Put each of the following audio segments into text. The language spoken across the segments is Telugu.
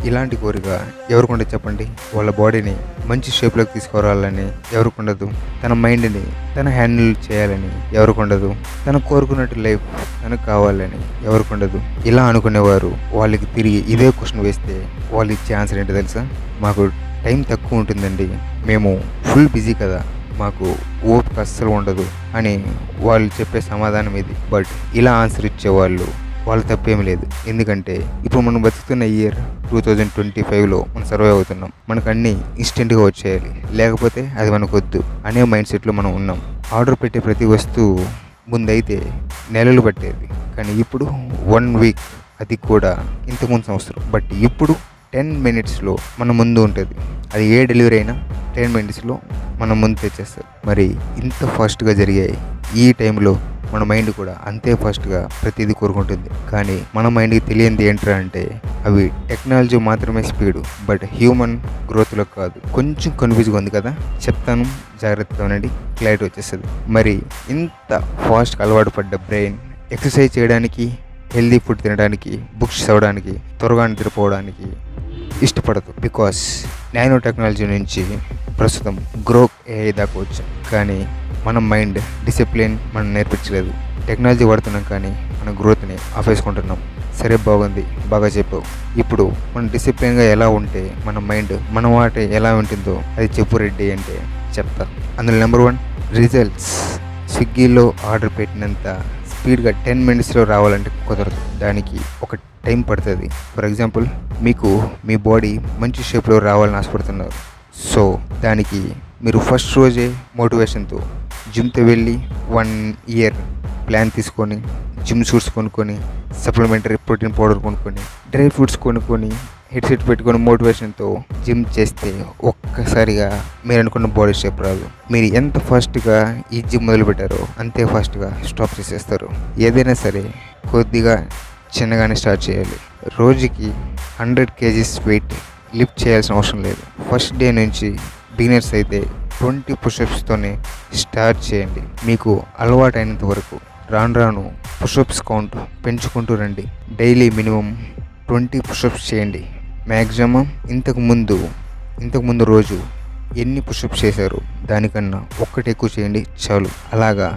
ఇలాంటి కోరిక ఎవరికుండదు చెప్పండి? వాళ్ళ బాడీని మంచి షేప్లోకి తీసుకురావాలని ఎవరికుండదు? తన మైండ్ని తన హ్యాండిల్ చేయాలని ఎవరికుండదు? తను కోరుకున్నట్టు లైఫ్ తనకు కావాలని ఎవరికుండదు? ఇలా అనుకునేవారు వాళ్ళకి తిరిగి ఇదే క్వశ్చన్ వేస్తే వాళ్ళు ఇచ్చే ఆన్సర్ ఏంటో తెలుసా? మాకు టైం తక్కువ ఉంటుందండి, మేము ఫుల్ బిజీ కదా, మాకు ఓపిక అస్సలు ఉండదు అని వాళ్ళు చెప్పే సమాధానం ఇది. బట్ ఇలా ఆన్సర్ ఇచ్చేవాళ్ళు వాళ్ళ తప్పేమీ లేదు. ఎందుకంటే ఇప్పుడు మనం బతుకుతున్న ఇయర్ 2025లో మనం సర్వైవ్ అవుతున్నాం. మనకు అన్నీ ఇన్స్టెంట్గా వచ్చేయాలి, లేకపోతే అది మనకు వద్దు అనే మైండ్ సెట్లో మనం ఉన్నాం. ఆర్డర్ పెట్టే ప్రతి వస్తువు ముందైతే నెలలు పట్టేది, కానీ ఇప్పుడు 1 వీక్, అది కూడా ఇంతకుముందు సంవత్సరం. బట్ ఇప్పుడు 10 మినిట్స్లో మన ముందు ఉంటుంది. అది ఏ డెలివరీ అయినా 10 మినిట్స్లో మన ముందు తెచ్చేస్తారు. మరి ఇంత ఫాస్ట్గా జరిగాయి. ఈ టైంలో మన మైండ్ కూడా అంతే ఫాస్ట్గా ప్రతిదీ కోరుకుంటుంది. కానీ మన మైండ్కి తెలియంది ఏంట్రా అంటే అవి టెక్నాలజీ మాత్రమే స్పీడు, బట్ హ్యూమన్ గ్రోత్లో కాదు. కొంచెం కన్ఫ్యూజ్గా ఉంది కదా, చెప్తాను, జాగ్రత్తగా ఉండండి, క్లారిటీ వచ్చేస్తుంది. మరి ఇంత ఫాస్ట్గా అలవాటు పడ్డ బ్రెయిన్ ఎక్సర్సైజ్ చేయడానికి, హెల్దీ ఫుడ్ తినడానికి, బుక్స్ చదవడానికి, త్వరగా నిద్రపోవడానికి ఇష్టపడదు. బికాస్ నానో టెక్నాలజీ నుంచి ప్రస్తుతం గ్రోత్ AI దాకా వచ్చాం, కానీ మన మైండ్ డిసిప్లిన్ మనం నేర్పించలేదు. టెక్నాలజీ వాడుతున్నాం కానీ మన గ్రోత్ని ఆపేసుకుంటున్నాం. సరే, బాగుంది, బాగా చెప్పావు. ఇప్పుడు మనం డిసిప్లిన్గా ఎలా ఉంటే మన మైండ్ మన మాట ఎలా ఉంటుందో అది చెప్పు రెడ్డి అంటే చెప్తా. అందులో నెంబర్ 1, రిజల్ట్స్. స్విగ్గీలో ఆర్డర్ పెట్టినంత స్పీడ్గా 10 మినిట్స్లో రావాలంటే కుదరదు. దానికి ఒక టైం పడుతుంది. ఫర్ ఎగ్జాంపుల్, మీకు మీ బాడీ మంచి షేప్లో రావాలని ఆశపడుతున్నారు. సో దానికి మీరు ఫస్ట్ రోజే మోటివేషన్తో జిమ్తో వెళ్ళి 1 ఇయర్ ప్లాన్ తీసుకొని, జిమ్ షూట్స్ కొనుక్కొని, సప్లిమెంటరీ ప్రోటీన్ పౌడర్ కొనుక్కొని, డ్రై ఫ్రూట్స్ కొనుక్కొని, హెడ్సెట్ పెట్టుకొని మోటివేషన్తో జిమ్ చేస్తే ఒక్కసారిగా మీరు అనుకున్న బాడీ షేప్ రాదు. మీరు ఎంత ఫాస్ట్గా ఈ జిమ్ మొదలుపెట్టారో అంతే ఫాస్ట్గా స్టాప్ చేసేస్తారు. ఏదైనా సరే కొద్దిగా చిన్నగానే స్టార్ట్ చేయాలి. రోజుకి 100 kgs వెయిట్ లిఫ్ట్ చేయాల్సిన అవసరం లేదు. ఫస్ట్ డే నుంచి బిగినర్స్ అయితే 20 పుషప్స్తోనే స్టార్ట్ చేయండి. మీకు అలవాటు అయినంత వరకు రాను రాను పుషప్స్ కౌంట్ పెంచుకుంటూ రండి. డైలీ మినిమం 20 పుషప్స్ చేయండి. మ్యాక్సిమం ఇంతకుముందు రోజు ఎన్ని పుషప్స్ చేశారు దానికన్నా ఒక్కటి ఎక్కువ చేయండి చాలు. అలాగా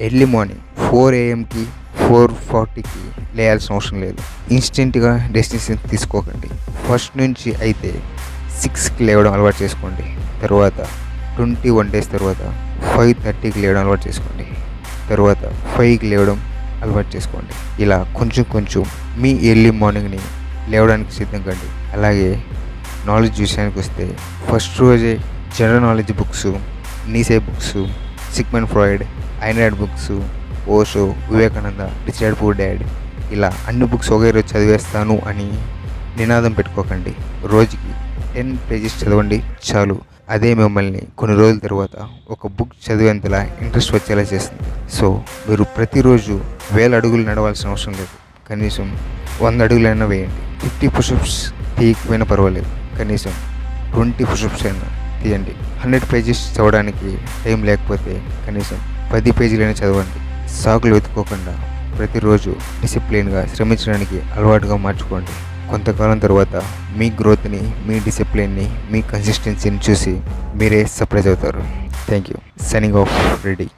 ఎర్లీ మార్నింగ్ 4 AM-కి 4:40కి లేయాల్సిన అవసరం లేదు. ఇన్స్టెంట్గా డెస్టినేషన్ తీసుకోకండి. ఫస్ట్ నుంచి అయితే 6కి లేవడం అలవాటు చేసుకోండి. తర్వాత 21 డేస్ తర్వాత 5:30కి లేవడం అలవాటు చేసుకోండి. తర్వాత 5కి లేవడం అలవాటు చేసుకోండి. ఇలా కొంచెం కొంచెం మీ ఎర్లీ మార్నింగ్ని లేవడానికి సిద్ధం కండి. అలాగే నాలెడ్జ్ విషయానికి వస్తే ఫస్ట్ రోజే general knowledge books, Nietzsche books, Sigmund Freud, Ayn Rand books, Osho, Vivekananda, rich dad poor dad, ఇలా అన్ని బుక్స్ ఒకే రోజు చదివేస్తాను అని నినాదం పెట్టుకోకండి. రోజుకి 10 పేజెస్ చదవండి చాలు. అదే మిమ్మల్ని కొన్ని రోజుల తర్వాత ఒక బుక్ చదివేంతలా ఇంట్రెస్ట్ వచ్చేలా చేస్తుంది. సో మీరు ప్రతిరోజు 1000 అడుగులు నడవాల్సిన అవసరం లేదు. కనీసం 100 అడుగులైనా వేయండి. 50 పుషప్స్ తీయకపోయినా పర్వాలేదు, కనీసం 20 పుషప్స్ అయినా తీయండి. 100 పేజెస్ చదవడానికి టైం లేకపోతే కనీసం 10 పేజీలైనా చదవండి. సాకులు వెతుక్కోకుండా ప్రతిరోజు డిసిప్లిన్గా శ్రమించడానికి అలవాటుగా మార్చుకోండి. కొంతకాలం తర్వాత మీ గ్రోత్ని, మీ డిసిప్లిన్ని, మీ కన్సిస్టెన్సీని చూసి మీరే సర్ప్రైజ్ అవుతారు. Thank you. Signing off, ready.